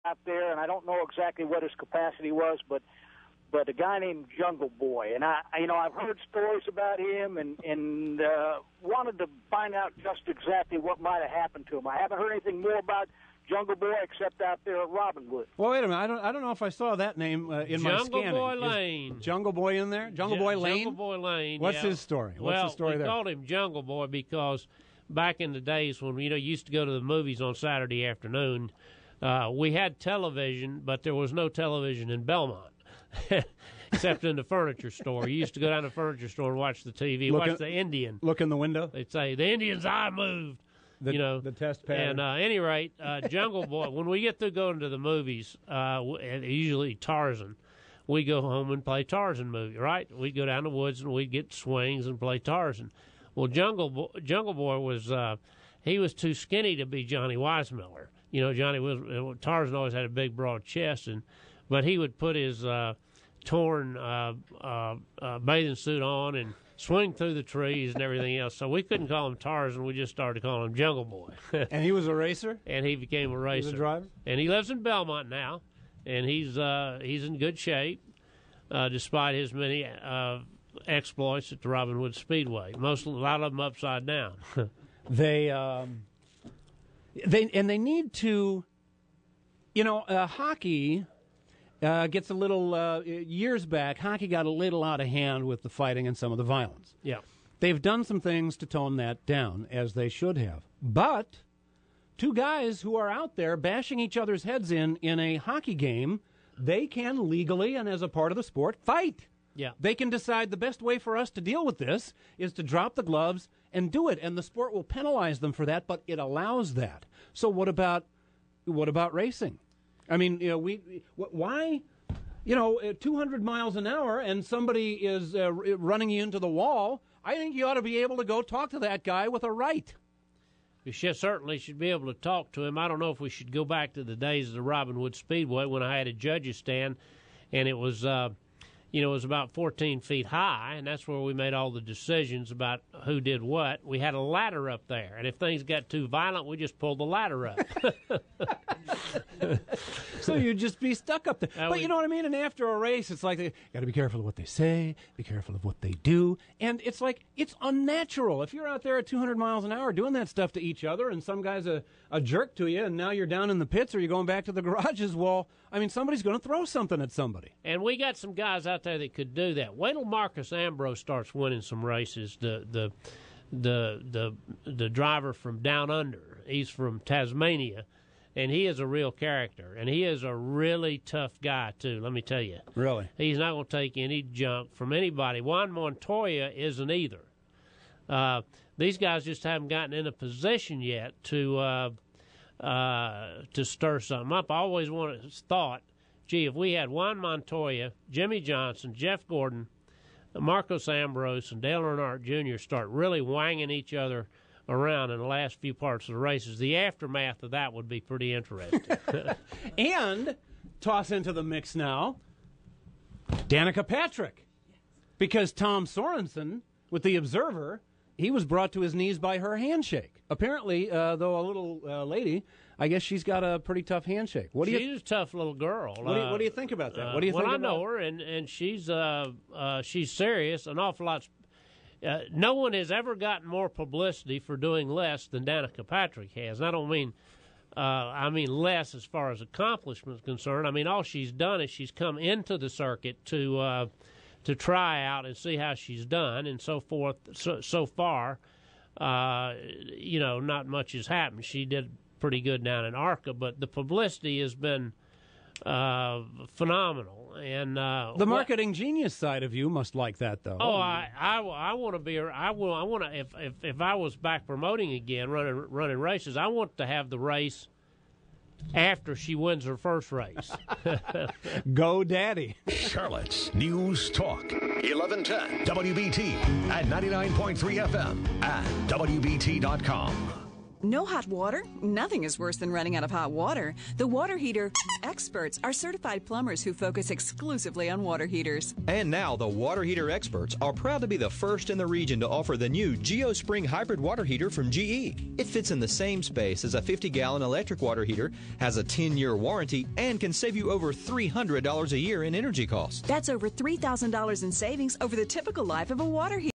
out there, and I don't know exactly what his capacity was, but a guy named Jungle Boy, and I've heard stories about him, and wanted to find out just exactly what might have happened to him. I haven't heard anything more about Jungle Boy except out there at Robinwood. Well, wait a minute. I don't know if I saw that name in my scanning. Jungle Boy Lane. Is Jungle Boy in there? Jungle Boy Lane? Jungle Boy Lane. What's his story? What's the story there? We called him Jungle Boy because back in the days when you used to go to the movies on Saturday afternoon, we had television, but there was no television in Belmont. Except in the furniture store. You used to go down to the furniture store and watch the TV, watch the Indian. Look in the window? They'd say, the Indian's eye moved. The test pattern. And at any rate, Jungle Boy, when we get through going to the movies, usually Tarzan, we go home and play Tarzan movie, right? We'd go down the woods and we'd get swings and play Tarzan. Well, Jungle Boy was, he was too skinny to be Johnny Weissmuller. Tarzan always had a big, broad chest, but he would put his torn bathing suit on and swing through the trees and everything else. So we couldn't call him Tarzan. We just started calling him Jungle Boy. And he was a racer? And he became a racer. He was a driver? And he lives in Belmont now, and he's in good shape despite his many exploits at the Robinwood Speedway. A lot of them upside down. They need to, hockey gets a little, years back, hockey got a little out of hand with the fighting and some of the violence. Yeah. They've done some things to tone that down, as they should have. But two guys who are out there bashing each other's heads in a hockey game, they can legally and as a part of the sport fight. Yeah. They can decide the best way for us to deal with this is to drop the gloves and do it, and the sport will penalize them for that, but it allows that. So what about racing? I mean, why, 200 miles an hour and somebody is running you into the wall, I think you ought to be able to go talk to that guy with a right. We certainly should be able to talk to him. I don't know if we should go back to the days of the Robinwood Speedway when I had a judge's stand, and it was, it was about 14 feet high, and that's where we made all the decisions about who did what. We had a ladder up there, and if things got too violent, we just pulled the ladder up. So you'd just be stuck up there. But you know what I mean? And after a race, it's like, you got to be careful of what they say, be careful of what they do. And it's like, it's unnatural. If you're out there at 200 miles an hour doing that stuff to each other, and some guy's a jerk to you, and now you're down in the pits or you're going back to the garages, well, I mean, somebody's going to throw something at somebody. And we got some guys out there that could do that. Wait till Marcus Ambrose starts winning some races. The driver from down under. He's from Tasmania, and he is a real character, and he is a really tough guy too. Let me tell you. Really, he's not going to take any junk from anybody. Juan Montoya isn't either. These guys just haven't gotten in a position yet to stir something up. I always thought, gee, if we had Juan Montoya, Jimmy Johnson, Jeff Gordon, Marcos Ambrose, and Dale Earnhardt Jr. start really wanging each other around in the last few parts of the races, the aftermath of that would be pretty interesting. And toss into the mix now Danica Patrick, because Tom Sorensen with the Observer, he was brought to his knees by her handshake. Apparently, though a little lady, I guess she's got a pretty tough handshake. She's a tough little girl. What do you think about that? What do you think? I know her, and she's serious. An awful lot. No one has ever gotten more publicity for doing less than Danica Patrick has. And I don't mean, I mean less as far as accomplishment is concerned. I mean, all she's done is she's come into the circuit to try out and see how she's done, and so forth. So far, not much has happened. She did pretty good down in ARCA, but the publicity has been phenomenal. And the marketing genius side of you must like that, though. Oh, I want to be. I want to. If I was back promoting again, running races, I want to have the race after she wins her first race. Go Daddy. Charlotte's News Talk 1110 WBT at 99.3 FM and WBT.com. No hot water? Nothing is worse than running out of hot water. The water heater experts are certified plumbers who focus exclusively on water heaters. And now the water heater experts are proud to be the first in the region to offer the new GeoSpring hybrid water heater from GE. It fits in the same space as a 50-gallon electric water heater, has a 10-year warranty, and can save you over $300 a year in energy costs. That's over $3,000 in savings over the typical life of a water heater.